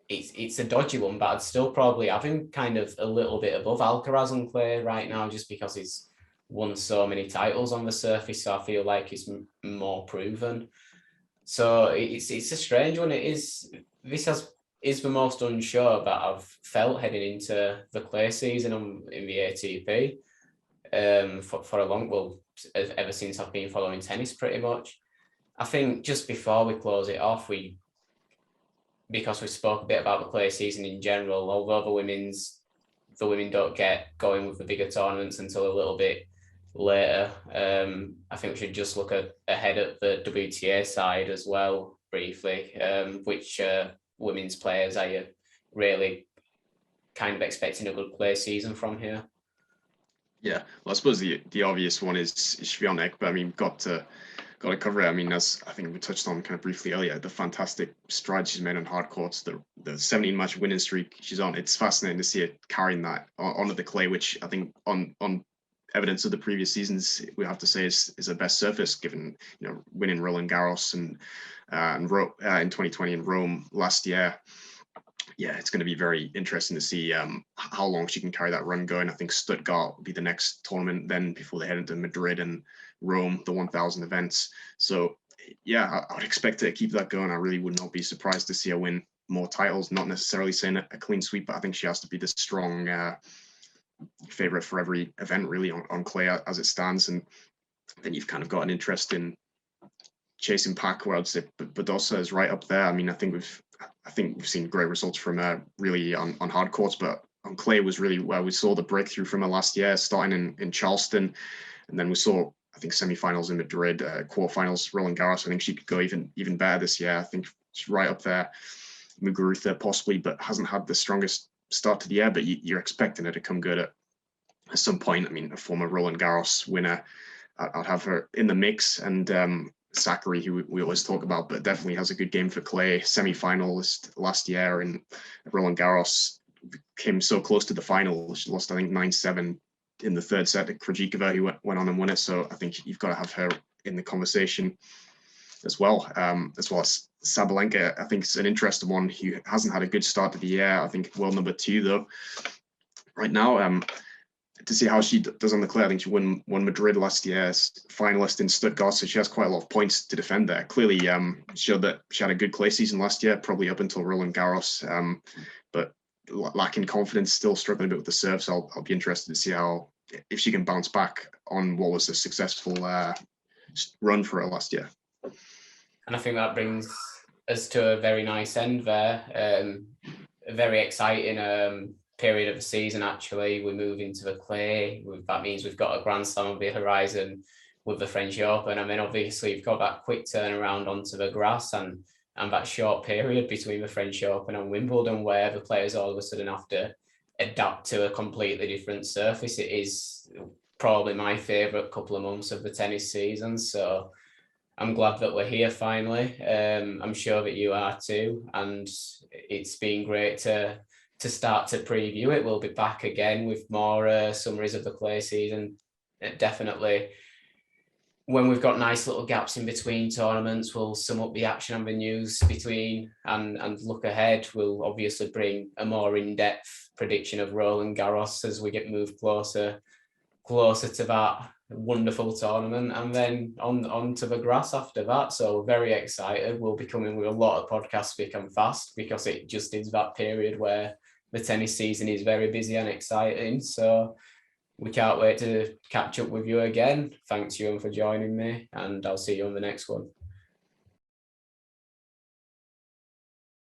it's a dodgy one, but I'd still probably have him kind of a little bit above Alcaraz on clay right now, just because he's won so many titles on the surface. So I feel like he's more proven. So it's a strange one. This is the most unsure that I've felt heading into the clay season in the ATP for a long, ever since I've been following tennis pretty much. I think just before we close it off, because we spoke a bit about the clay season in general, although the women don't get going with the bigger tournaments until a little bit later, I think we should just look ahead at the WTA side as well briefly. Which women's players are you really kind of expecting a good play season from here? Yeah, well, I suppose the obvious one is Świątek, but I mean, got to cover it. I mean, as I think we touched on kind of briefly earlier, the fantastic strides she's made on hard courts, the 17-match winning streak she's on. It's fascinating to see it carrying that onto the clay, which I think on evidence of the previous seasons, we have to say is her best surface, given winning Roland Garros and in 2020 in Rome last year. Yeah, it's going to be very interesting to see how long she can carry that run going. I think Stuttgart will be the next tournament then, before they head into Madrid and Rome, the 1,000 events. So yeah, I would expect her to keep that going. I really would not be surprised to see her win more titles. Not necessarily saying a clean sweep, but I think she has to be the strong favorite for every event really on clay as it stands. And then you've kind of got an interesting chasing pack, where I'd say Badosa is right up there. I mean, I think we've seen great results from really on hard courts, but on clay was really where we saw the breakthrough from her last year, starting in Charleston, and then we saw, I think, semi-finals in Madrid, quarterfinals Roland Garros. I think she could go even better this year. I think she's right up there. Muguruza possibly, but hasn't had the strongest start to the year. But you're expecting her to come good at some point. I mean, a former Roland Garros winner, I'd have her in the mix, and Zachary, who we always talk about, but definitely has a good game for clay. Semi-finalist last year in Roland Garros, came so close to the final. She lost, I think, 9-7 in the third set to Krejcikova, who went on and won it. So I think you've got to have her in the conversation as well as Sabalenka. I think it's an interesting one. He hasn't had a good start to the year. I think world number 2 though right now. To see how she does on the clay. I think she won Madrid last year, finalist in Stuttgart, so she has quite a lot of points to defend there. Clearly showed that she had a good clay season last year, probably up until Roland Garros, but lacking confidence, still struggling a bit with the serve. So I'll be interested to see if she can bounce back on what was a successful run for her last year. And I think that brings us to a very nice end there. A very exciting period of the season, actually. We move into the clay. That means we've got a Grand Slam on the horizon with the French Open. I mean, obviously, you've got that quick turnaround onto the grass and that short period between the French Open and Wimbledon, where the players all of a sudden have to adapt to a completely different surface. It is probably my favourite couple of months of the tennis season. So I'm glad that we're here finally. I'm sure that you are too. And it's been great to start to preview it. We'll be back again with more summaries of the clay season. Definitely. When we've got nice little gaps in between tournaments, we'll sum up the action and the news between and look ahead. We'll obviously bring a more in-depth prediction of Roland Garros as we get moved closer to that wonderful tournament, and then on to the grass after that. So we're very excited. We'll be coming with a lot of podcasts thick and fast, because it just is that period where the tennis season is very busy and exciting. So we can't wait to catch up with you again. Thanks, Ewan, for joining me, and I'll see you on the next one.